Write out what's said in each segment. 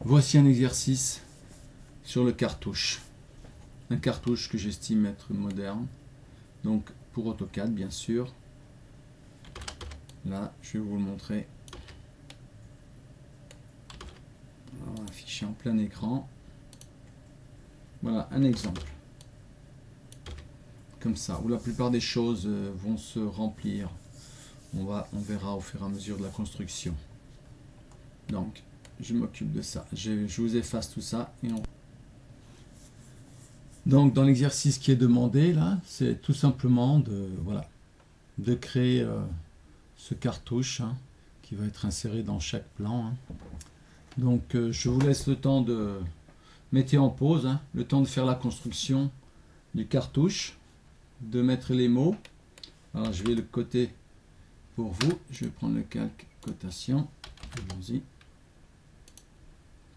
Voici un exercice sur le cartouche. Un cartouche que j'estime être moderne. Donc pour AutoCAD bien sûr. Là, je vais vous le montrer. On va afficher en plein écran. Voilà un exemple. Comme ça, où la plupart des choses vont se remplir. On verra au fur et à mesure de la construction. Donc, je m'occupe de ça. Je vous efface tout ça. Donc, dans l'exercice qui est demandé, là, c'est tout simplement de créer ce cartouche qui va être inséré dans chaque plan. Donc, je vous laisse le temps de... Mettez en pause, le temps de faire la construction du cartouche, de mettre les mots. Alors, je vais le coter pour vous. Je vais prendre le calque cotation. Allons-y. Je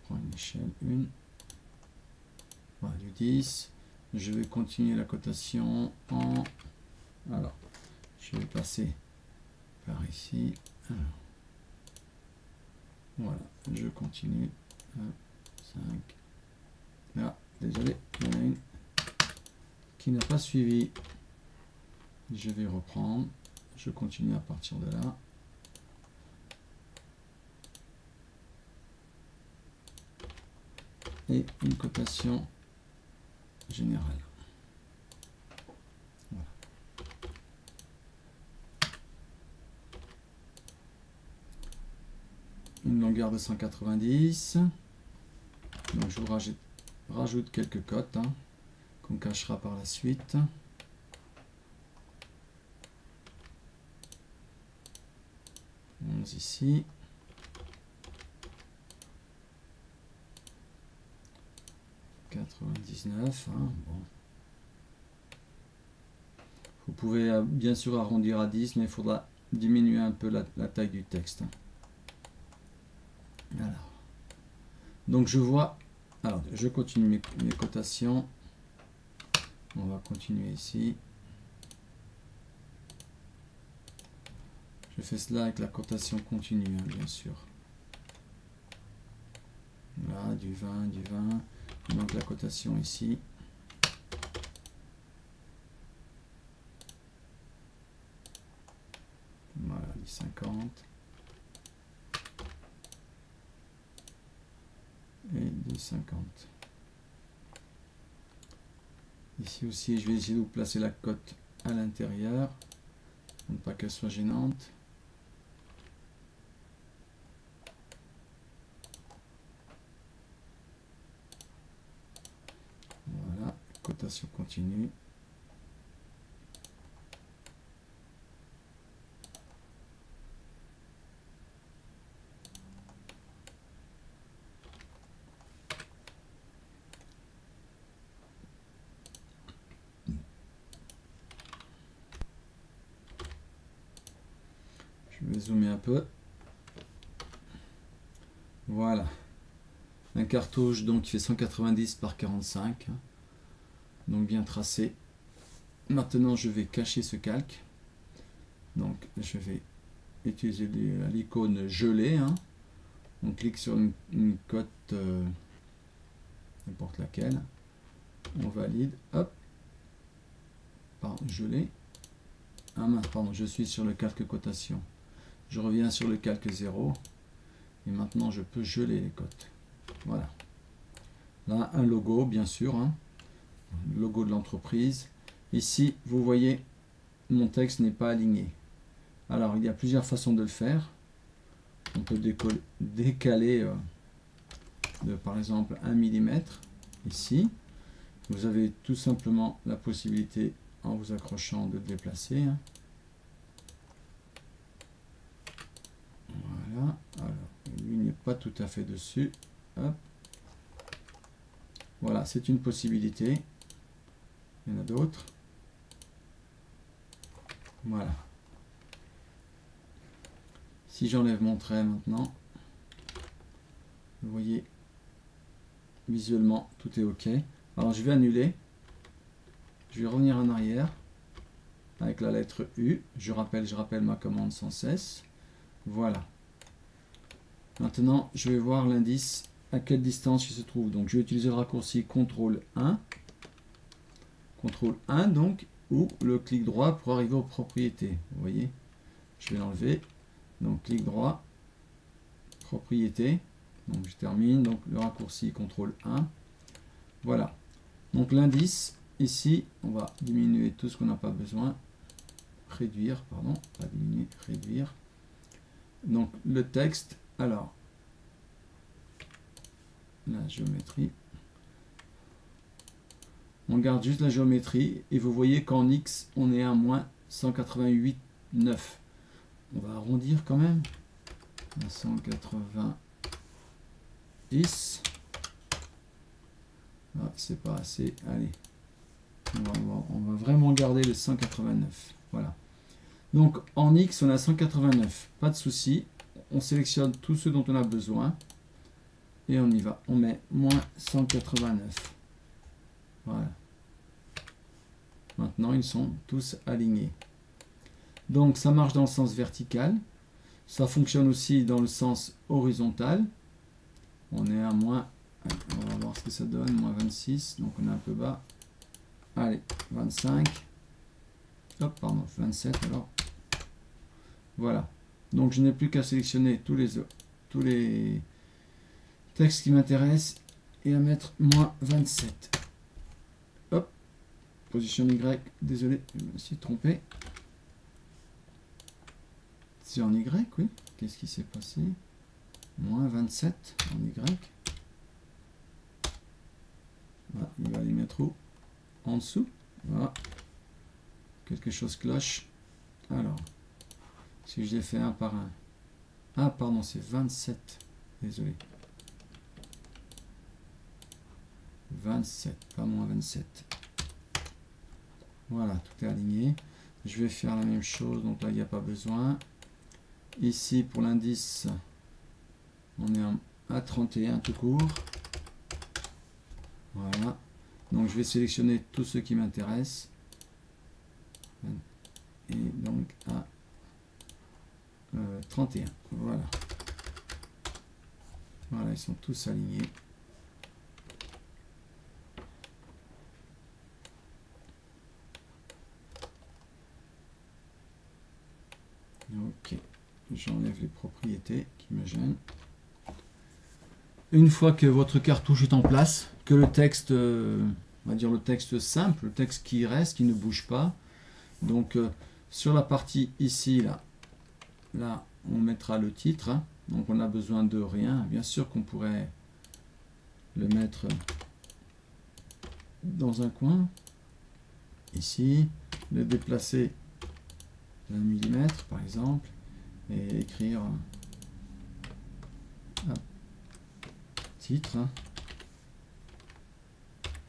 prends une échelle 1. Voilà, du 10. Je vais continuer la cotation en... Alors, je vais passer par ici. Alors, voilà, je continue. 5. Là, désolé, il y en a une qui n'a pas suivi. Je vais reprendre. Je continue à partir de là. Et une cotation générale. Voilà. Une longueur de 190. Donc je vous rajoute quelques cotes qu'on cachera par la suite. Ici. Bon. Vous pouvez bien sûr arrondir à 10, mais il faudra diminuer un peu la taille du texte. Alors. Donc je vois... Alors, je continue mes cotations. On va continuer ici. Je fais cela avec la cotation continue, bien sûr. Là, du 20, du 20. Donc la cotation ici. Voilà, du 50. Et du 50. Ici aussi, je vais essayer de vous placer la cote à l'intérieur, pour ne pas qu'elle soit gênante. Voilà, cotation continue. Je vais zoomer un peu. Voilà. Un cartouche donc qui fait 190 par 45. Donc bien tracé. Maintenant je vais cacher ce calque. Donc je vais utiliser l'icône gelée. On clique sur une cote n'importe laquelle. On valide. Hop. Pardon, gelé. Ah mince, pardon, je suis sur le calque cotation. Je reviens sur le calque 0. Et maintenant je peux geler les cotes. Voilà. Là, un logo, bien sûr. Le logo de l'entreprise. Ici, vous voyez, mon texte n'est pas aligné. Alors, il y a plusieurs façons de le faire. On peut décaler de, par exemple, 1 mm. Ici, vous avez tout simplement la possibilité, en vous accrochant, de le déplacer. Voilà. Alors, lui n'est pas tout à fait dessus. Hop. Voilà, c'est une possibilité. Il y en a d'autres. Voilà. Si j'enlève mon trait maintenant, vous voyez, visuellement, tout est OK. Alors, je vais annuler. Je vais revenir en arrière avec la lettre U. Je rappelle ma commande sans cesse. Voilà. Maintenant, je vais voir l'indice à quelle distance il se trouve. Donc je vais utiliser le raccourci CTRL 1. CTRL 1 donc, ou le clic droit pour arriver aux propriétés. Vous voyez, je vais l'enlever. Donc clic droit, propriétés. Donc je termine, donc le raccourci CTRL 1. Voilà. Donc l'indice, ici, on va diminuer tout ce qu'on n'a pas besoin. Réduire, pardon, pas diminuer, réduire. Donc le texte, alors, la géométrie. On garde juste la géométrie et vous voyez qu'en X, on est à moins 188,9. On va arrondir quand même à 190. Ah, c'est pas assez. Allez, on va vraiment garder le 189. Voilà. Donc en X, on a 189. Pas de souci. On sélectionne tout ce dont on a besoin. Et on y va. On met moins 189. Voilà. Maintenant, ils sont tous alignés. Donc, ça marche dans le sens vertical. Ça fonctionne aussi dans le sens horizontal. On est à moins... On va voir ce que ça donne. Moins 26. Donc, on est un peu bas. Allez, 25. Hop, pardon, 27 alors. Voilà. Donc, je n'ai plus qu'à sélectionner tous les textes qui m'intéressent et à mettre moins 27. Hop. Position Y. Désolé, je me suis trompé. C'est en Y, oui. Qu'est-ce qui s'est passé? Moins 27 en Y. Voilà, il va les mettre où? En dessous. Voilà. Quelque chose cloche. Alors, si je les fais un par un. Ah, pardon, c'est 27. Désolé. 27, pas moins 27. Voilà, tout est aligné. Je vais faire la même chose, donc là, il n'y a pas besoin. Ici, pour l'indice, on est à 31 tout court. Voilà. Donc, je vais sélectionner tous ceux qui m'intéressent. Et donc, à 31. Voilà. Voilà, ils sont tous alignés. Ok. J'enlève les propriétés qui me gênent. Une fois que votre cartouche est en place, que le texte, on va dire le texte simple, le texte qui reste, qui ne bouge pas. Donc sur la partie ici, là on mettra le titre. Hein. Donc on a besoin de rien. Bien sûr qu'on pourrait le mettre dans un coin. Ici, le déplacer d'un millimètre par exemple. Et écrire titre. Hein.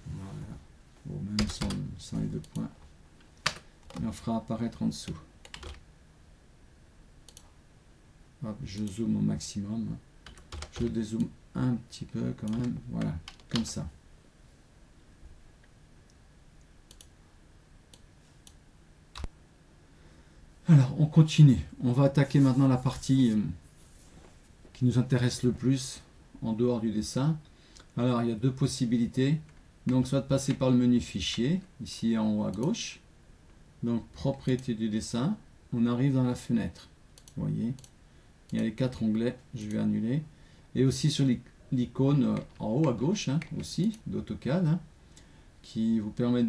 Voilà. Bon, même sans les deux points. Et on fera apparaître en dessous. Hop, je zoome au maximum. Je dézoome un petit peu quand même. Voilà, comme ça. Alors, on continue. On va attaquer maintenant la partie qui nous intéresse le plus en dehors du dessin. Alors, il y a deux possibilités. Donc, soit de passer par le menu fichier, ici en haut à gauche. Donc, propriété du dessin. On arrive dans la fenêtre. Vous voyez, il y a les 4 onglets. Je vais annuler. Et aussi sur l'icône en haut à gauche, hein, aussi, d'AutoCAD, hein, qui vous permet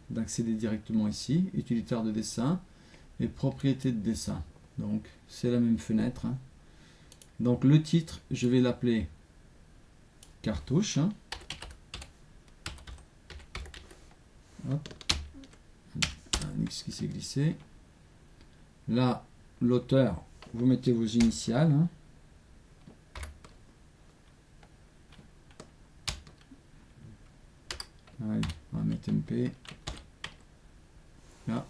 d'accéder directement ici. Utilitaire de dessin et propriété de dessin. Donc, c'est la même fenêtre. Hein. Donc, le titre, je vais l'appeler cartouche. Hein. Hop. Un X qui s'est glissé. Là, l'auteur, vous mettez vos initiales. Hein. Allez, on va mettre MP. Là.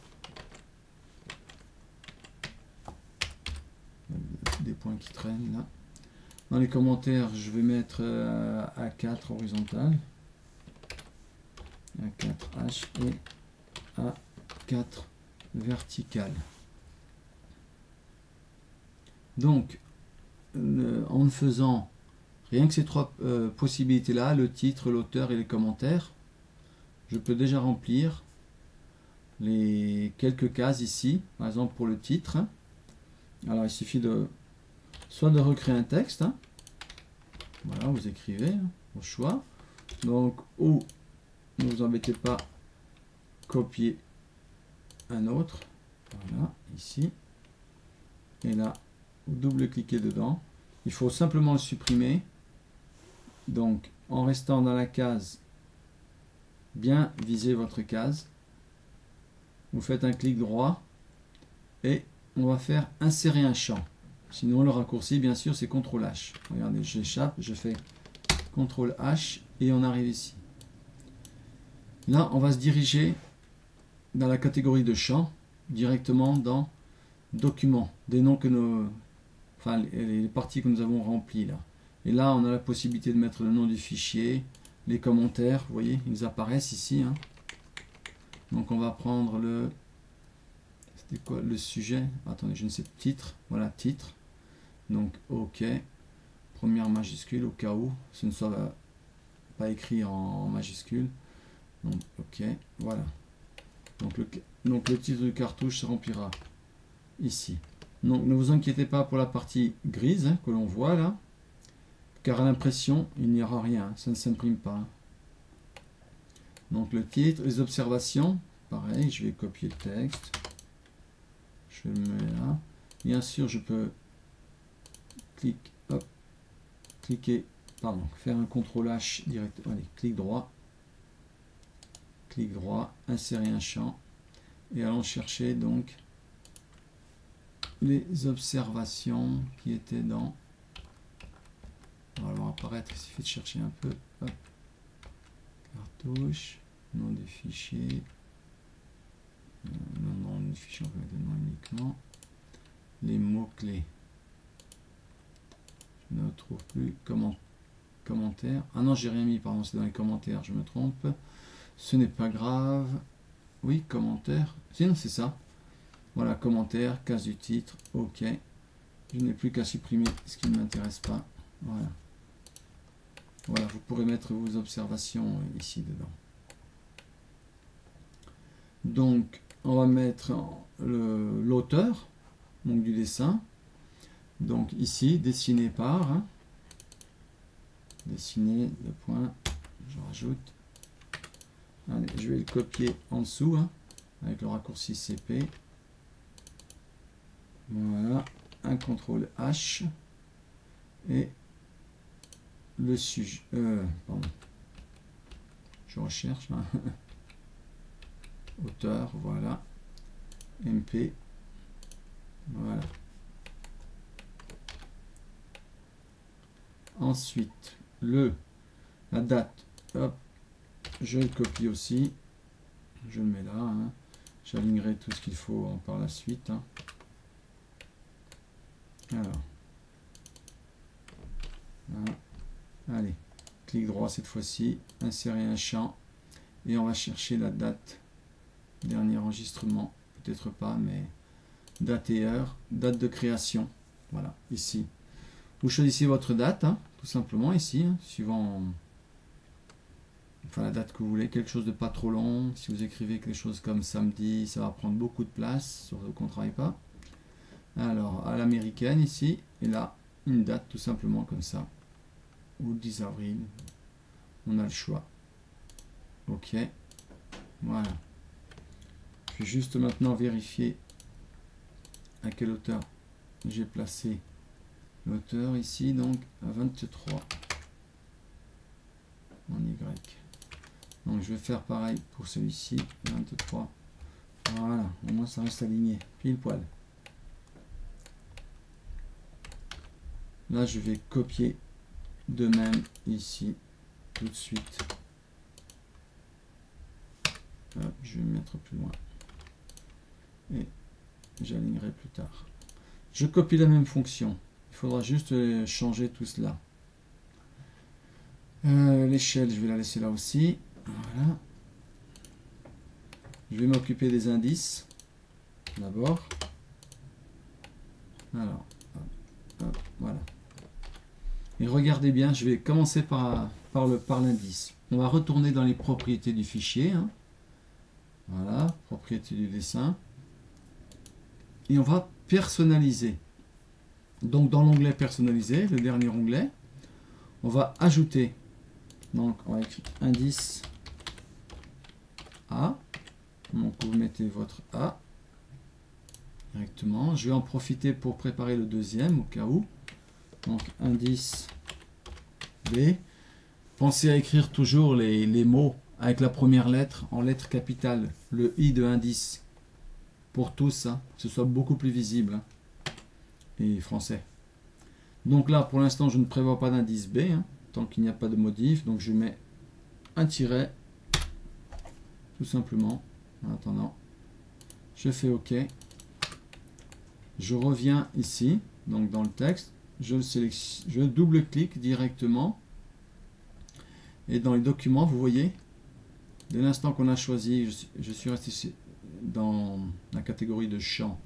Des points qui traînent là. Dans les commentaires, je vais mettre A4 horizontal. A4H et A4 vertical. Donc, en ne faisant Rien que ces trois possibilités-là, le titre, l'auteur et les commentaires, je peux déjà remplir les quelques cases ici, par exemple pour le titre. Alors il suffit soit de recréer un texte, hein. Voilà, vous écrivez, hein, au choix. Donc, ou, ne vous embêtez pas, copier un autre, voilà, ici. Et là, vous double-cliquez dedans. Il faut simplement le supprimer. Donc, en restant dans la case, bien viser votre case. Vous faites un clic droit et on va faire insérer un champ. Sinon, le raccourci, bien sûr, c'est CTRL H. Regardez, j'échappe, je fais CTRL H et on arrive ici. Là, on va se diriger dans la catégorie de champs, directement dans Documents, des noms que nos... Enfin, les parties que nous avons remplies là. Et là, on a la possibilité de mettre le nom du fichier, les commentaires, vous voyez, ils apparaissent ici, hein. Donc on va prendre le... C'était quoi le sujet? Attendez, je ne sais, titre. Voilà, titre. Donc OK. Première majuscule au cas où ce ne soit pas écrit en majuscule. Donc OK. Voilà. Donc le titre de cartouche se remplira ici. Donc ne vous inquiétez pas pour la partie grise, hein, que l'on voit là. Car à l'impression, il n'y aura rien. Ça ne s'imprime pas. Hein. Donc le titre, les observations. Pareil, je vais copier le texte. Je le mets là. Bien sûr, je peux cliquer, pardon, faire un CTRL H direct. Allez, clic droit, insérer un champ et allons chercher donc les observations qui étaient dans. On va voir apparaître. Il suffit de chercher un peu. Hop. Cartouche, nom du fichier. Nom du fichier, on peut mettre le nom uniquement. Les mots-clés. Je ne trouve plus. Commentaires. Ah non, j'ai rien mis, pardon, c'est dans les commentaires, je me trompe. Ce n'est pas grave. Oui, commentaires. Sinon, c'est ça. Voilà, commentaires, case du titre. OK. Je n'ai plus qu'à supprimer ce qui ne m'intéresse pas. Voilà. Voilà, vous pourrez mettre vos observations ici dedans. Donc, on va mettre l'auteur donc du dessin. Donc ici, dessiné par, hein, dessiné, le point, je rajoute. Allez, je vais le copier en dessous, hein, avec le raccourci CP. Voilà, un CTRL H et le sujet. Pardon. Je recherche. Hein. Auteur, voilà. MP. Voilà. Ensuite, la date, hop, je le copie aussi. Je le mets là. Hein. J'alignerai tout ce qu'il faut par la suite. Hein. Alors. Voilà. Allez, clic droit cette fois-ci, insérer un champ et on va chercher la date. Dernier enregistrement, peut-être pas, mais date et heure, date de création. Voilà, ici. Vous choisissez votre date, hein, tout simplement ici, hein, suivant enfin, la date que vous voulez, quelque chose de pas trop long. Si vous écrivez quelque chose comme samedi, ça va prendre beaucoup de place, surtout qu'on ne travaille pas. Alors, à l'américaine ici, et là, une date tout simplement comme ça. Ou 10 avril, on a le choix. OK, voilà. Je vais juste maintenant vérifier à quelle hauteur j'ai placé l'auteur ici, donc à 23 en Y. Donc je vais faire pareil pour celui-ci, 23. Voilà, au moins ça reste aligné, pile poil. Là je vais copier de même ici, tout de suite. Hop, je vais me mettre plus loin. Et j'alignerai plus tard. Je copie la même fonction. Il faudra juste changer tout cela. L'échelle, je vais la laisser là aussi. Voilà. Je vais m'occuper des indices. D'abord. Alors, hop, hop, voilà. Et regardez bien, je vais commencer par l'indice. On va retourner dans les propriétés du fichier. Hein. Voilà, propriétés du dessin. Et on va personnaliser. Donc dans l'onglet personnaliser, le dernier onglet, on va ajouter. Donc on va écrire indice A. Donc vous mettez votre A directement. Je vais en profiter pour préparer le deuxième au cas où. Donc indice B. Pensez à écrire toujours les mots avec la première lettre en lettres capitales, le I de indice, pour tous, hein, que ce soit beaucoup plus visible, hein, et français. Donc là, pour l'instant, je ne prévois pas d'indice B, hein, tant qu'il n'y a pas de modif, donc je mets un tiret, tout simplement, en attendant. Je fais OK. Je reviens ici, donc dans le texte, je double-clique directement, et dans les documents, vous voyez, dès l'instant qu'on a choisi, je suis resté dans la catégorie de champ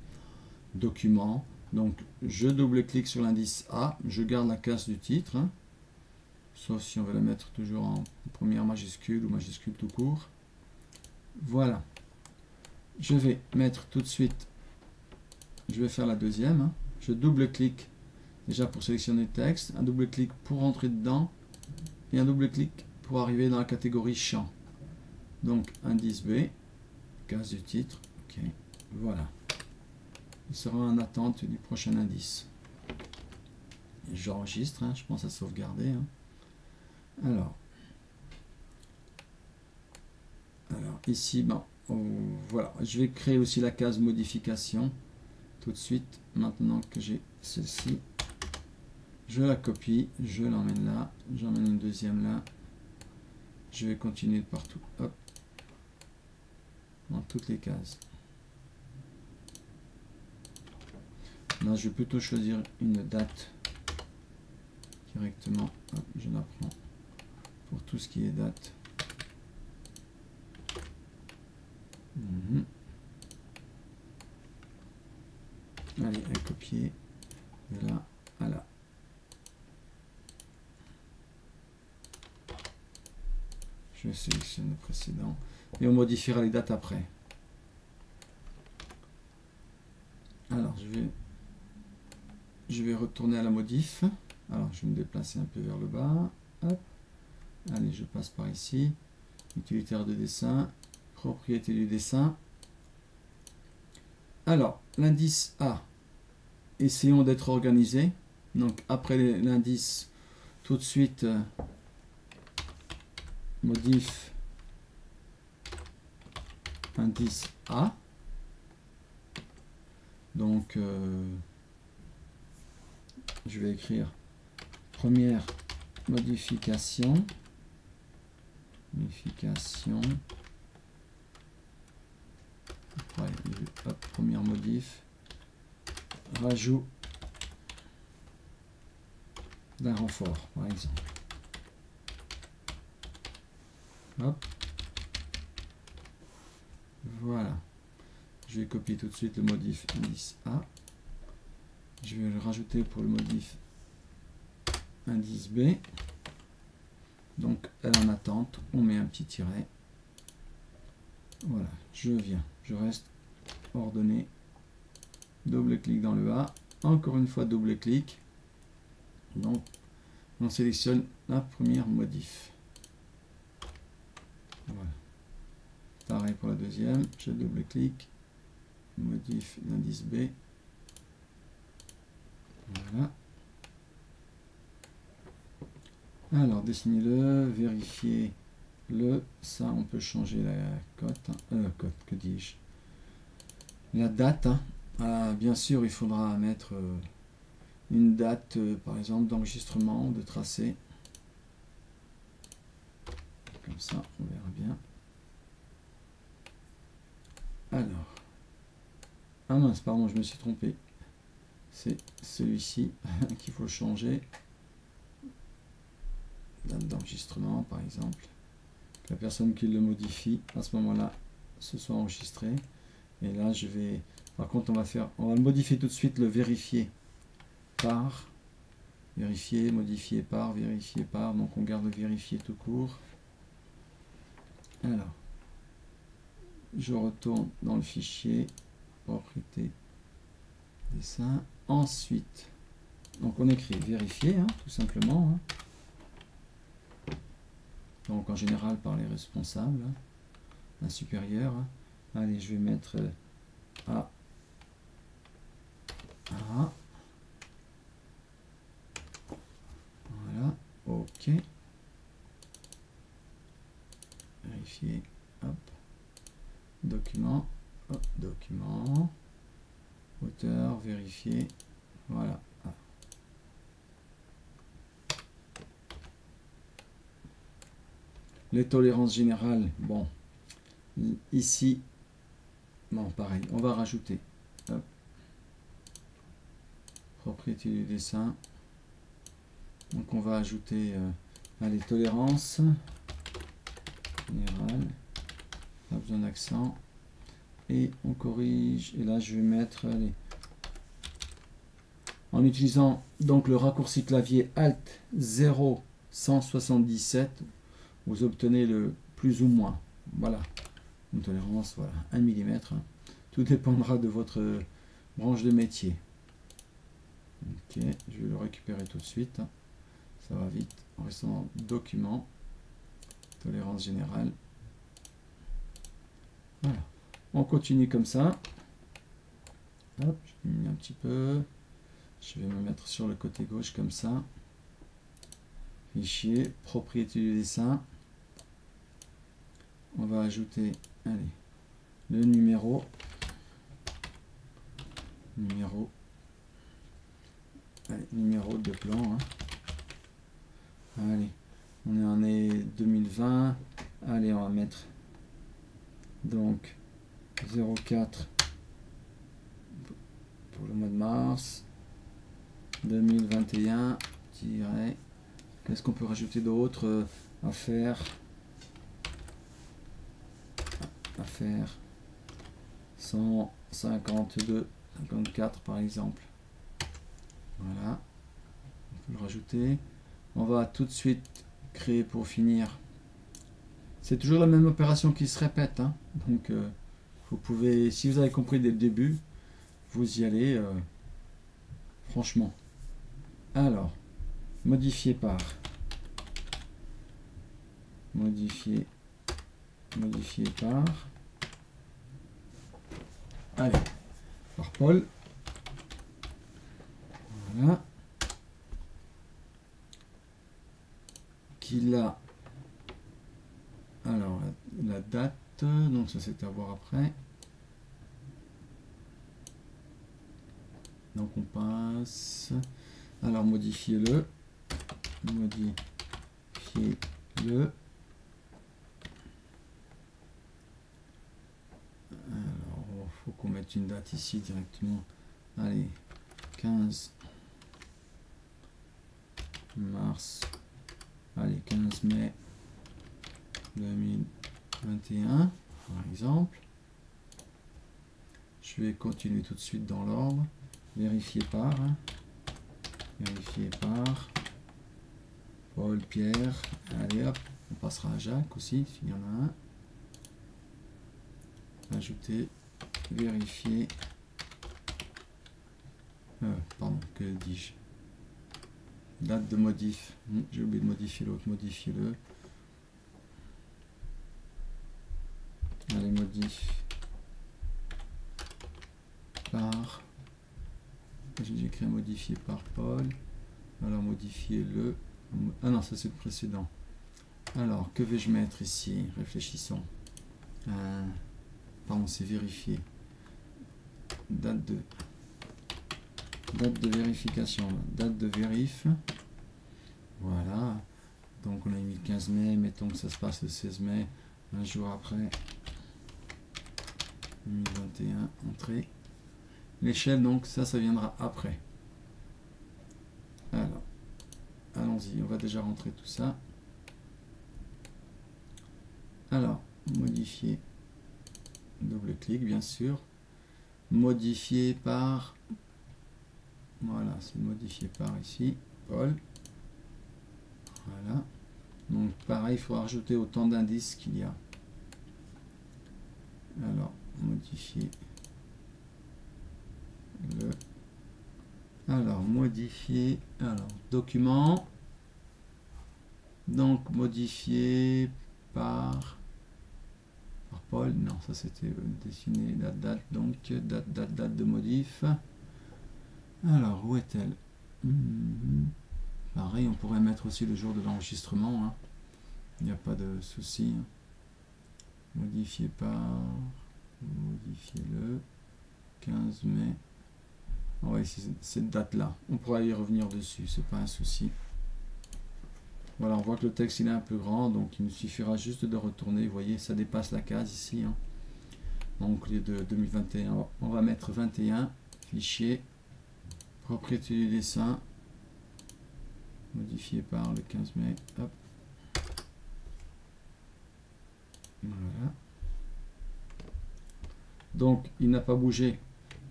document. Donc je double-clique sur l'indice A, je garde la case du titre, hein, sauf si on veut la mettre toujours en première majuscule ou majuscule tout court. Voilà. Je vais mettre tout de suite, je vais faire la deuxième. Hein. Je double-clique déjà pour sélectionner le texte, un double-clic pour entrer dedans et un double-clic pour arriver dans la catégorie champ. Donc indice B, case du titre, ok, voilà. Il sera en attente du prochain indice. J'enregistre, hein, je pense à sauvegarder. Hein. Alors ici, bon, voilà, je vais créer aussi la case modification tout de suite. Maintenant que j'ai celle-ci, je la copie, je l'emmène là, j'emmène une deuxième là. Je vais continuer de partout, hop, dans toutes les cases. Là, je vais plutôt choisir une date directement. Hop, je la prends pour tout ce qui est date. Allez, à copier de là à là. Je sélectionne le précédent et on modifiera les dates après. Alors je vais retourner à la modif. Alors je vais me déplacer un peu vers le bas. Hop. Allez, je passe par ici. Utilitaire de dessin, propriété du dessin. Alors l'indice A, essayons d'être organisé. Donc après l'indice, tout de suite modif indice A. Donc je vais écrire première modification, ouais, hop, première modif, rajout d'un renfort par exemple. Hop. Voilà. Je vais copier tout de suite le modif indice A. Je vais le rajouter pour le modif indice B. Donc elle est en attente. On met un petit tiret. Voilà. Je viens. Je reste ordonné. Double-clic dans le A. Encore une fois double-clic. Donc on sélectionne la première modif. Voilà. Pareil pour la deuxième. Je double-clic. Modif l'indice B. Voilà. Alors, dessinez-le, vérifiez-le. Ça, on peut changer la cote. Que dis-je? La date. Hein. Ah, bien sûr, il faudra mettre une date, par exemple, d'enregistrement, de tracé. Comme ça, on verra bien. Alors. Ah mince, pardon, je me suis trompé. C'est celui-ci qu'il faut changer. Date d'enregistrement, par exemple. Que la personne qui le modifie, à ce moment-là, se soit enregistré. Et là, je vais... Par contre, on va le modifier tout de suite, le vérifier par vérifier, modifier par, donc on garde vérifier tout court. Alors, je retourne dans le fichier, propriété, dessin, ensuite, donc on écrit vérifier, hein, tout simplement, hein. Donc en général par les responsables, hein, un supérieur, hein. Allez, je vais mettre A, A, voilà, ok, vérifier, hop, document, hop, document, auteur, vérifier, voilà. Les tolérances générales, bon, ici, bon, pareil, on va rajouter, hop, propriété du dessin, donc on va ajouter les tolérances générales, pas besoin d'accent, et on corrige, et là je vais mettre, allez, en utilisant donc le raccourci clavier Alt 0 177, vous obtenez le plus ou moins, voilà, une tolérance, voilà, 1 mm, hein. Tout dépendra de votre branche de métier. Ok, je vais le récupérer tout de suite, hein. Ça va vite, en restant dans document, tolérance générale, voilà, on continue comme ça, hop, je diminue un petit peu, je vais me mettre sur le côté gauche comme ça, fichier, propriété du dessin, on va ajouter, allez, le numéro, allez, numéro de plan, hein. Allez, on est en année 2020, allez, on va mettre donc 04 pour le mois de mars, 2021, qu'est-ce qu'on peut rajouter d'autre, affaire 152 54 par exemple, voilà, on peut le rajouter. On va tout de suite créer pour finir, c'est toujours la même opération qui se répète, hein. Donc vous pouvez, si vous avez compris dès le début, vous y allez franchement. Alors, modifier par, modifier par, allez, par Paul, voilà, qu'il a, alors la date, donc ça c'est à voir après, donc on passe, alors modifiez-le, alors faut qu'on mette une date ici directement, allez, 15 mars, allez, 15 mai 2021 par exemple. Je vais continuer tout de suite dans l'ordre, vérifier par, hein. Vérifier par Paul, Pierre, allez hop, on passera à Jacques aussi s'il y en a un, ajouter, vérifier, pardon, que dis-je, date de modif, j'ai oublié de modifier l'autre, modifiez-le, allez, modif par, j'ai écrit modifier par Paul, alors modifier-le, ah non, ça c'est le précédent, alors que vais-je mettre ici, réfléchissons, pardon, c'est vérifier, date de vérification, date de vérif, voilà, donc on a mis le 15 mai, mettons que ça se passe le 16 mai, un jour après, 2021, entrée, l'échelle, donc ça viendra après. Alors, allons-y, on va déjà rentrer tout ça. Alors, modifier, double-clic bien sûr, modifier par, voilà, c'est modifier par ici, Paul. Voilà. Donc pareil, il faut rajouter autant d'indices qu'il y a. Alors, modifier le... Alors, modifier... Alors, document. Donc, modifier par Paul. Non, ça c'était dessiner la date. Donc, date de modif. Alors, où est-elle? Pareil, on pourrait mettre aussi le jour de l'enregistrement. Hein. Il n'y a pas de souci. Hein. Modifier par... Modifier le 15 mai. Oui, c'est cette date-là. On pourra y revenir dessus, c'est pas un souci. Voilà, on voit que le texte il est un peu grand, donc il nous suffira juste de retourner. Vous voyez, ça dépasse la case ici. Hein. Donc, les de 2021, on va mettre 21, fichier, propriété du dessin, modifié par le 15 mai. Hop. Voilà. Donc, il n'a pas bougé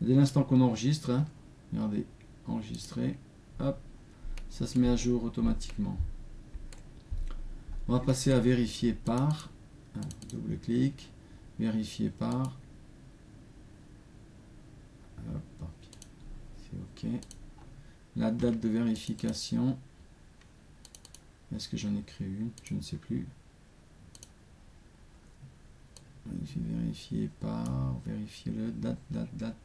dès l'instant qu'on enregistre. Hein. Regardez, enregistrer. Hop, ça se met à jour automatiquement. On va passer à vérifier par. Double-clic. Vérifier par. Hop, c'est OK. La date de vérification. Est-ce que j'en ai créé une? Je ne sais plus. Vérifier par, vérifier le date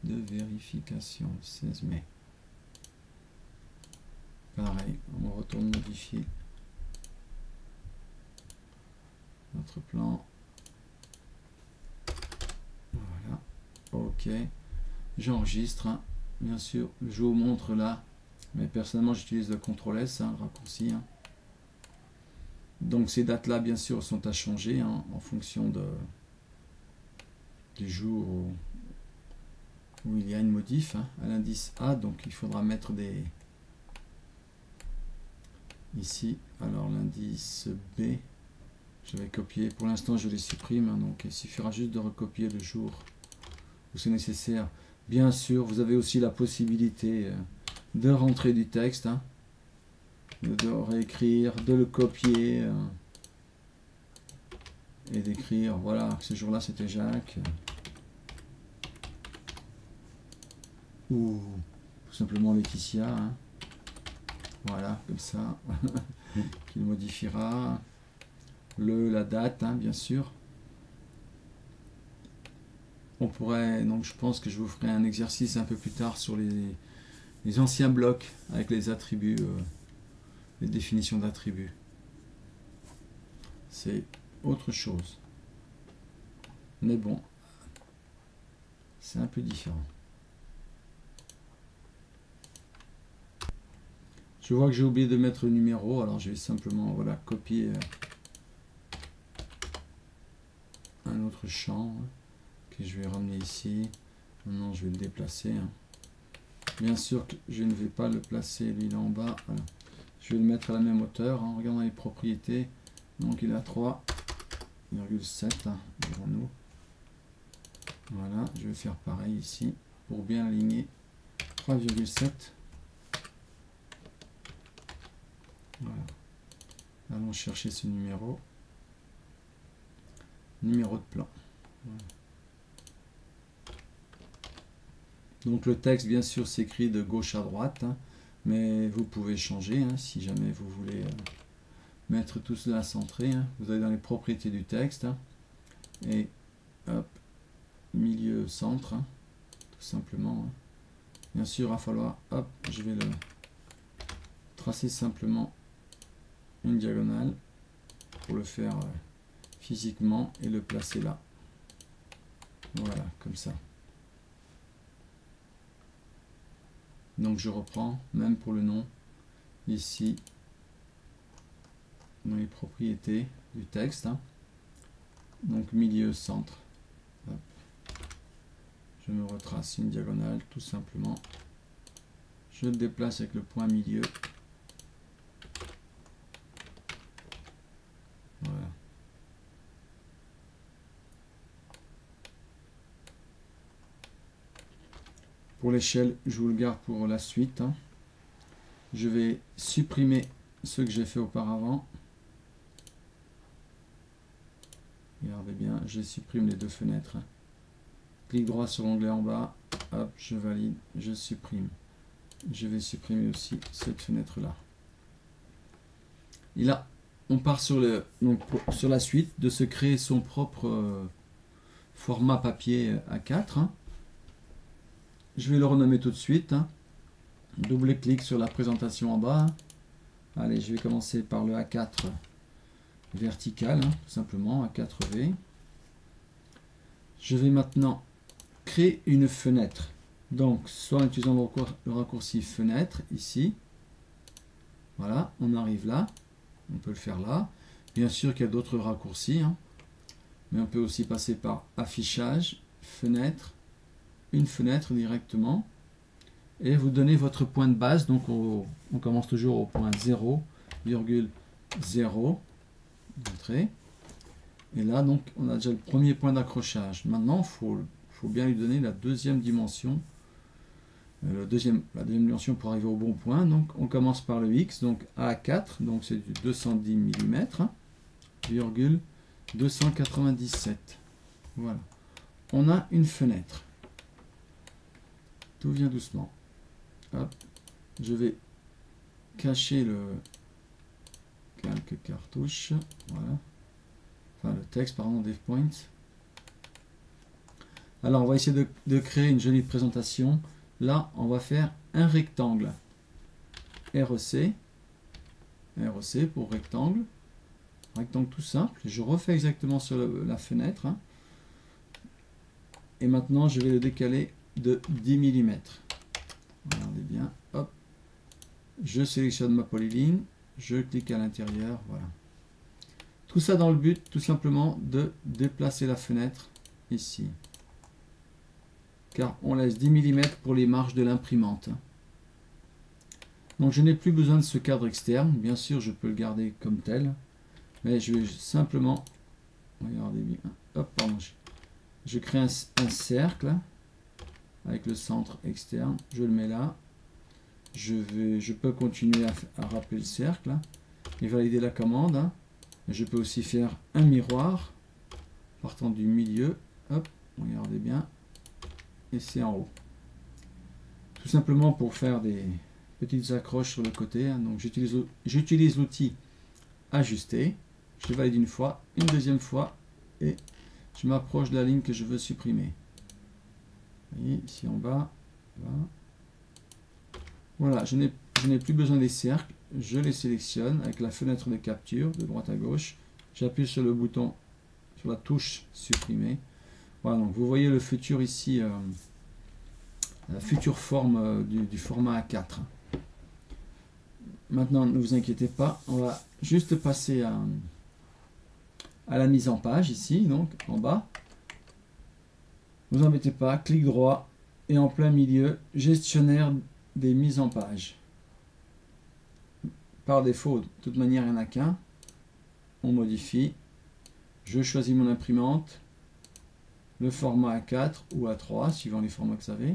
de vérification, 16 mai. Pareil, on retourne modifier notre plan. Voilà, OK. J'enregistre, hein. Bien sûr, je vous montre là, mais personnellement j'utilise le CTRL S, hein, le raccourci. Hein. Donc ces dates-là, bien sûr, sont à changer hein, en fonction du jour où il y a une modif hein, à l'indice A, donc il faudra mettre des ici. Alors l'indice B, je vais copier. Pour l'instant, je les supprime, hein, donc il suffira juste de recopier le jour où c'est nécessaire. Bien sûr, vous avez aussi la possibilité de rentrer du texte, hein, de réécrire, de le copier et d'écrire. Voilà, ce jour-là, c'était Jacques. Ou tout simplement Laetitia. Hein. Voilà, comme ça. Qu'il modifiera. La date, hein, bien sûr. On pourrait, donc je pense que je vous ferai un exercice un peu plus tard sur les anciens blocs avec les attributs, les définitions d'attributs. C'est autre chose. Mais bon, c'est un peu différent. Je vois que j'ai oublié de mettre le numéro, alors je vais simplement voilà, copier un autre champ que je vais ramener ici. Maintenant je vais le déplacer. Hein. Bien sûr que je ne vais pas le placer lui là en bas. Voilà. Je vais le mettre à la même hauteur en regardant les propriétés. Donc il a 3,7 hein, dirons-nous. Voilà, je vais faire pareil ici pour bien aligner 3,7. Voilà. Allons chercher ce numéro. Numéro de plan. Voilà. Donc le texte, bien sûr, s'écrit de gauche à droite, hein, mais vous pouvez changer hein, si jamais vous voulez mettre tout cela centré. Hein. Vous allez dans les propriétés du texte hein, et hop, milieu centre, hein, tout simplement. Hein. Bien sûr, il va falloir, hop, je vais le tracer simplement une diagonale pour le faire physiquement et le placer là. Voilà, comme ça. Donc je reprends, même pour le nom, ici, dans les propriétés du texte. Hein. Donc milieu, centre. Hop. Je me retrace une diagonale, tout simplement. Je le déplace avec le point milieu. Voilà. Pour l'échelle, je vous le garde pour la suite. Hein. Je vais supprimer ce que j'ai fait auparavant. Regardez bien, je supprime les deux fenêtres. Clic droit sur l'onglet en bas, hop, je valide, je supprime. Je vais supprimer aussi cette fenêtre-là. Et là, on part sur la suite de se créer son propre format papier A4. Hein. Je vais le renommer tout de suite. Hein. Double-clic sur la présentation en bas. Allez, je vais commencer par le A4 vertical, hein, tout simplement, A4V. Je vais maintenant créer une fenêtre. Donc, soit en utilisant le raccourci fenêtre, ici. Voilà, on arrive là. On peut le faire là. Bien sûr qu'il y a d'autres raccourcis, hein, mais on peut aussi passer par affichage, fenêtre, une fenêtre directement. Et vous donnez votre point de base. Donc, on commence toujours au point 0,0. Entrée. Et là, donc, on a déjà le premier point d'accrochage. Maintenant, il faut bien lui donner la deuxième dimension. La deuxième dimension pour arriver au bon point. Donc, on commence par le X, donc A4, donc c'est du 210 mm, virgule 297. Voilà. On a une fenêtre. Tout vient doucement. Hop. Je vais cacher le quelques cartouches. Voilà. Enfin, le texte, pardon, Dev Point. Alors, on va essayer de créer une jolie présentation. Là, on va faire un rectangle. REC. REC pour rectangle. Rectangle tout simple. Je refais exactement sur la fenêtre. Hein. Et maintenant, je vais le décaler de 10 mm. Regardez bien. Hop. Je sélectionne ma polyline. Je clique à l'intérieur. Voilà. Tout ça dans le but, tout simplement, de déplacer la fenêtre ici. Car on laisse 10 mm pour les marges de l'imprimante. Donc je n'ai plus besoin de ce cadre externe. Bien sûr, je peux le garder comme tel. Mais je vais simplement... Regardez bien. Hop, pardon. Je crée un cercle avec le centre externe. Je le mets là. Je peux continuer à rappeler le cercle. Et valider la commande. Je peux aussi faire un miroir partant du milieu. Hop, regardez bien. Et c'est en haut. Tout simplement pour faire des petites accroches sur le côté. Donc j'utilise l'outil ajuster. Je valide une fois, une deuxième fois et je m'approche de la ligne que je veux supprimer. Vous voyez, ici en bas. Là. Voilà, je n'ai plus besoin des cercles. Je les sélectionne avec la fenêtre de capture de droite à gauche. J'appuie sur le bouton, sur la touche supprimer. Voilà, donc vous voyez le futur ici, la future forme du format A4. Maintenant, ne vous inquiétez pas, on va juste passer à la mise en page ici, donc en bas. Ne vous embêtez pas, clic droit et en plein milieu, gestionnaire des mises en page. Par défaut, de toute manière, il n'y en a qu'un. On modifie. Je choisis mon imprimante. Le format A4 ou A3, suivant les formats que vous avez.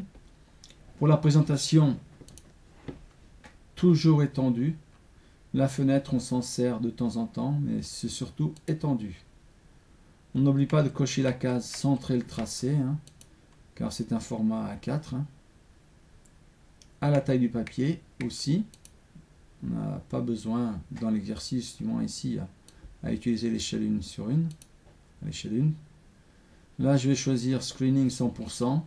Pour la présentation, toujours étendu. La fenêtre, on s'en sert de temps en temps, mais c'est surtout étendu. On n'oublie pas de cocher la case centrer le tracé, hein, car c'est un format A4. Hein. À la taille du papier aussi. On n'a pas besoin, dans l'exercice du moins ici, à utiliser l'échelle 1 sur 1. L'échelle 1. Là, je vais choisir Screening 100%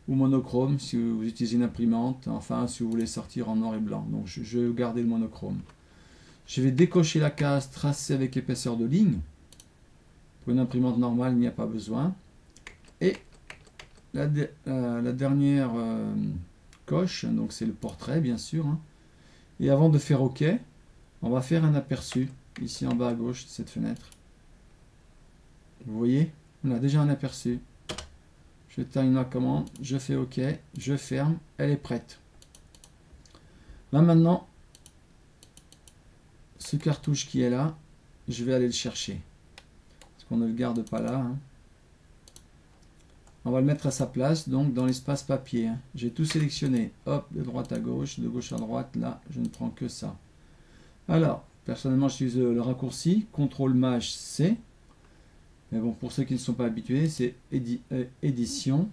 ou monochrome si vous utilisez une imprimante. Enfin, si vous voulez sortir en noir et blanc. Donc, je vais garder le monochrome. Je vais décocher la case tracée avec épaisseur de ligne. Pour une imprimante normale, il n'y a pas besoin. Et la dernière coche, donc c'est le portrait, bien sûr. Hein. Et avant de faire OK, on va faire un aperçu, ici en bas à gauche de cette fenêtre. Vous voyez, on a déjà un aperçu. Je termine ma commande, je fais OK, je ferme, elle est prête. Là maintenant, ce cartouche qui est là, je vais aller le chercher. Parce qu'on ne le garde pas là. Hein. On va le mettre à sa place, donc dans l'espace papier. Hein. J'ai tout sélectionné. Hop, de droite à gauche, de gauche à droite. Là, je ne prends que ça. Alors, personnellement, j'utilise le raccourci. CTRL-MAJ-C. Mais bon, pour ceux qui ne sont pas habitués, c'est édition.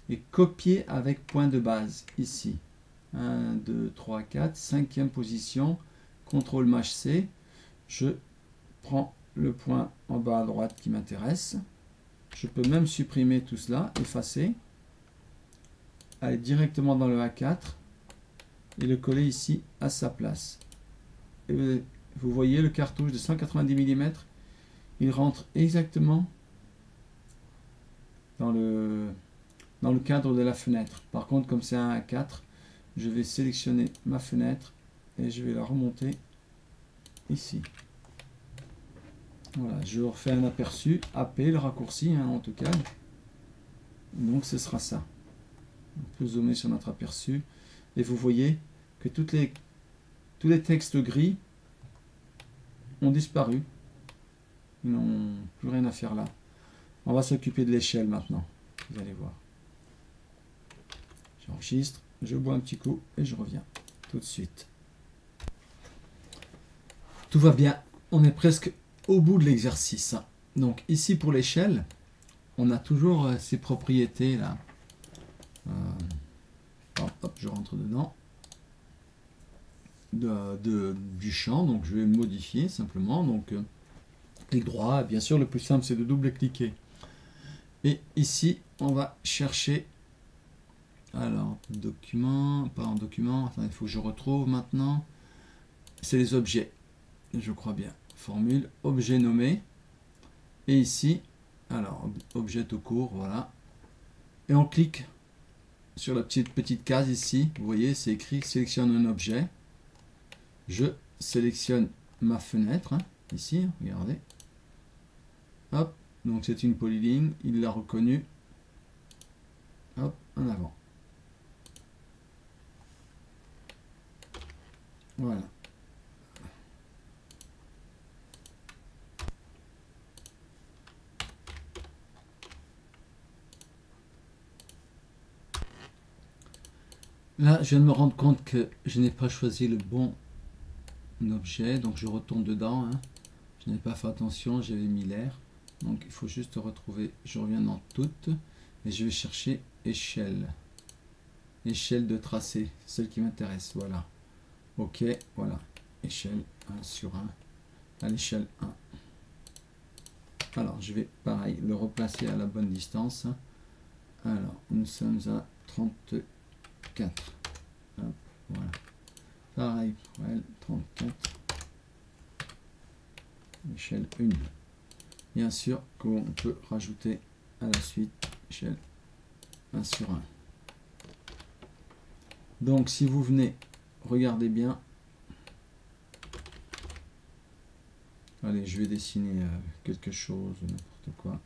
Et copier avec point de base, ici. 1, 2, 3, 4. Cinquième position. CTRL-MAJ-C. Je prends le point en bas à droite qui m'intéresse. Je peux même supprimer tout cela, effacer, aller directement dans le A4 et le coller ici à sa place. Et vous voyez le cartouche de 190 mm, il rentre exactement dans le cadre de la fenêtre. Par contre, comme c'est un A4, je vais sélectionner ma fenêtre et je vais la remonter ici. Voilà, je refais un aperçu, AP, le raccourci hein, en tout cas. Donc ce sera ça. On peut zoomer sur notre aperçu. Et vous voyez que tous les textes gris ont disparu. Ils n'ont plus rien à faire là. On va s'occuper de l'échelle maintenant. Vous allez voir. J'enregistre, je bois un petit coup et je reviens tout de suite. Tout va bien. On est presque au bout de l'exercice. Donc ici pour l'échelle, on a toujours ces propriétés là. Hop, je rentre dedans du champ, donc je vais modifier simplement. Donc clic droit, bien sûr le plus simple c'est de double-cliquer. Et ici on va chercher, alors document, pas en document, enfin il faut que je retrouve maintenant, c'est les objets, je crois bien. Formule, objet nommé, et ici, alors, objet tout court, voilà, et on clique sur la petite case ici, vous voyez, c'est écrit, sélectionne un objet, je sélectionne ma fenêtre, hein, ici, regardez, hop, donc c'est une polyligne, il l'a reconnu, hop, en avant, voilà. Là, je viens de me rendre compte que je n'ai pas choisi le bon objet, donc je retourne dedans. Hein. Je n'ai pas fait attention, j'avais mis l'air. Donc il faut juste retrouver, je reviens dans toutes, et je vais chercher échelle. Échelle de tracé, celle qui m'intéresse, voilà. Ok, voilà. Échelle 1 sur 1, à l'échelle 1. Alors, je vais, pareil, le replacer à la bonne distance. Alors, nous sommes à 34. Hop, voilà. Pareil pour elle, 34. Échelle 1. Bien sûr qu'on peut rajouter à la suite échelle 1 sur 1. Donc, si vous venez, regardez bien. Allez, je vais dessiner quelque chose, n'importe quoi.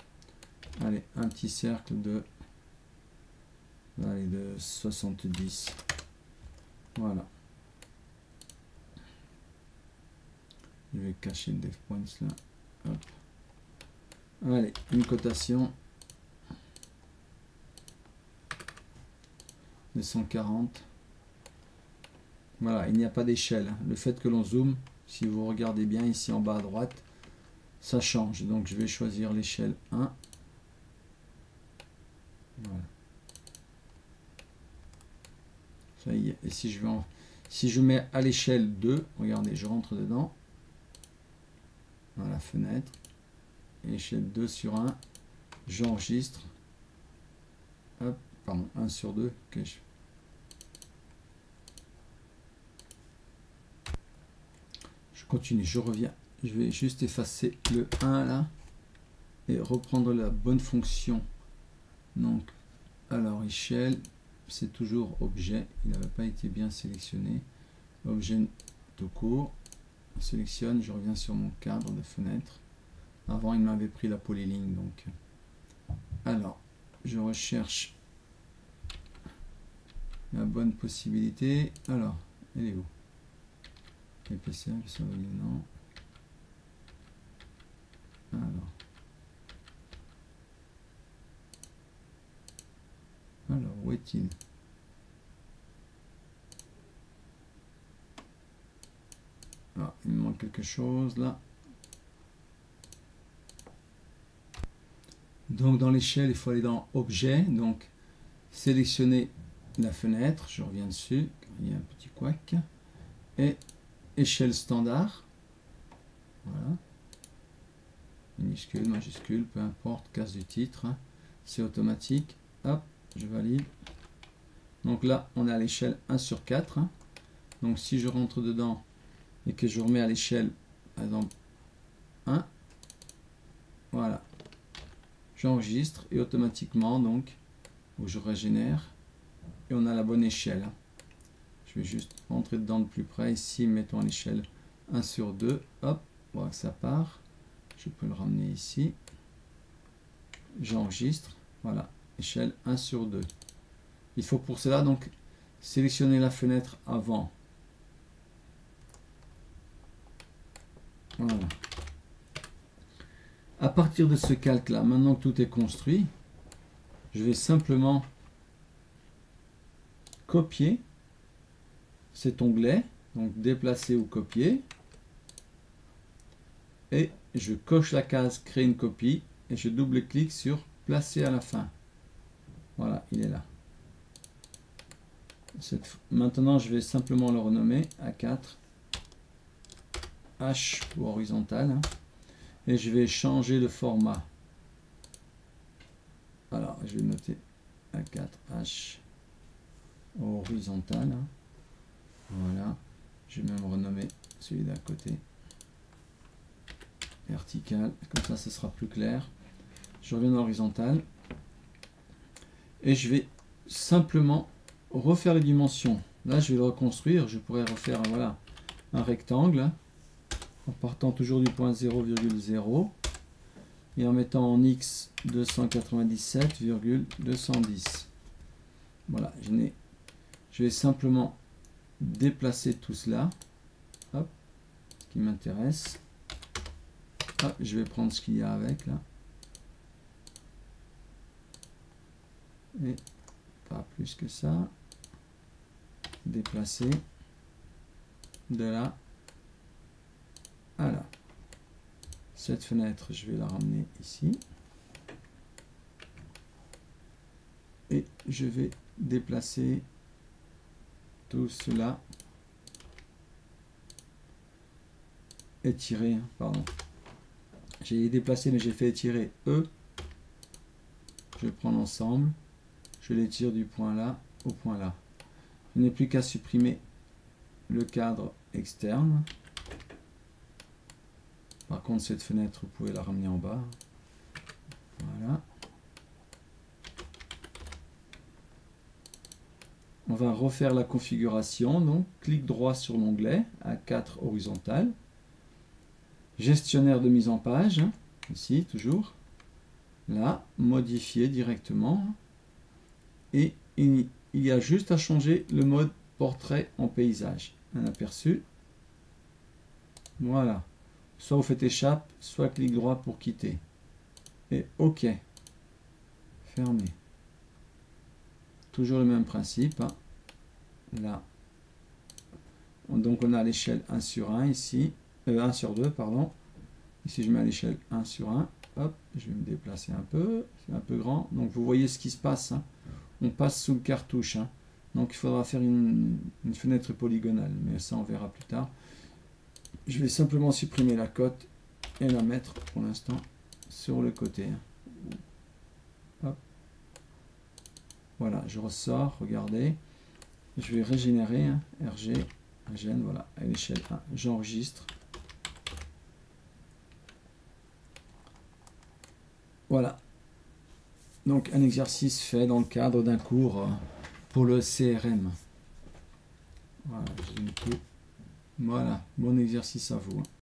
Allez, un petit cercle de 70. Voilà. Je vais cacher le def points là. Hop. Allez, une cotation de 140. Voilà, il n'y a pas d'échelle. Le fait que l'on zoome, si vous regardez bien ici en bas à droite, ça change. Donc je vais choisir l'échelle 1. Voilà. Ça y est. Et si je mets à l'échelle 2, regardez, je rentre dedans. Dans la fenêtre. Échelle 2 sur 1. J'enregistre. Hop, pardon, 1 sur 2. Okay, je continue, je reviens. Je vais juste effacer le 1 là. Et reprendre la bonne fonction. Donc, alors échelle, c'est toujours objet. Il n'avait pas été bien sélectionné. Objet tout court. On sélectionne, je reviens sur mon cadre de fenêtre. Avant, il m'avait pris la polyligne. Donc, alors, je recherche la bonne possibilité. Alors, elle est où? Épaisseur, non. Alors. a-t-il? Ah, il me manque quelque chose là. Donc dans l'échelle, il faut aller dans Objet, donc sélectionner la fenêtre, je reviens dessus, il y a un petit couac, et échelle standard, voilà, minuscule, majuscule, peu importe, case du titre, hein. C'est automatique, hop, je valide. Donc là, on est à l'échelle 1 sur 4, hein. Donc si je rentre dedans et que je remets à l'échelle, par exemple, 1, voilà, j'enregistre et automatiquement, donc, où je régénère, et on a la bonne échelle. Je vais juste rentrer dedans de plus près, ici, mettons à l'échelle 1 sur 2, hop, voilà que ça part, je peux le ramener ici, j'enregistre, voilà, échelle 1 sur 2. Il faut pour cela donc sélectionner la fenêtre avant. Voilà. À partir de ce calque là, maintenant que tout est construit, je vais simplement copier cet onglet, donc déplacer ou copier, et je coche la case créer une copie et je double-clique sur placer à la fin. Voilà, il est là. Maintenant, je vais simplement le renommer A4, H pour horizontal, hein, et je vais changer le format. Alors, je vais noter A4, H horizontal. Hein. Voilà. Je vais même renommer celui d'à côté vertical. Comme ça, ce sera plus clair. Je reviens dans horizontal. Et je vais simplement refaire les dimensions. Là, je vais le reconstruire. Je pourrais refaire voilà, un rectangle en partant toujours du point 0,0 et en mettant en X 297,210. Voilà, je vais simplement déplacer tout cela. Hop, ce qui m'intéresse. Je vais prendre ce qu'il y a avec là. Et pas plus que ça. Déplacer de là à là. Cette fenêtre, je vais la ramener ici. Et je vais déplacer tout cela. Étirer, pardon. J'ai déplacé, mais j'ai fait étirer E. Je prends l'ensemble. Je l'étire du point là au point là. Je n'ai plus qu'à supprimer le cadre externe. Par contre, cette fenêtre, vous pouvez la ramener en bas. Voilà. On va refaire la configuration. Donc, clic droit sur l'onglet A4 horizontal. Gestionnaire de mise en page. Ici, toujours. Là, modifier directement. Et il y a juste à changer le mode portrait en paysage. Un aperçu. Voilà. Soit vous faites échappe, soit clic droit pour quitter. Et OK. Fermé. Toujours le même principe. Hein. Là. Donc on a l'échelle 1 sur 1 ici. 1 sur 2, pardon. Ici je mets à l'échelle 1 sur 1. Hop, je vais me déplacer un peu. C'est un peu grand. Donc vous voyez ce qui se passe. Hein. On passe sous le cartouche. Hein. Donc il faudra faire une fenêtre polygonale. Mais ça on verra plus tard. Je vais simplement supprimer la cote et la mettre pour l'instant sur le côté. Hop. Voilà, je ressors, regardez. Je vais régénérer, hein, RG, régène, voilà, à l'échelle 1. J'enregistre. Voilà. Donc un exercice fait dans le cadre d'un cours pour le CRM. Voilà, voilà, bon exercice à vous.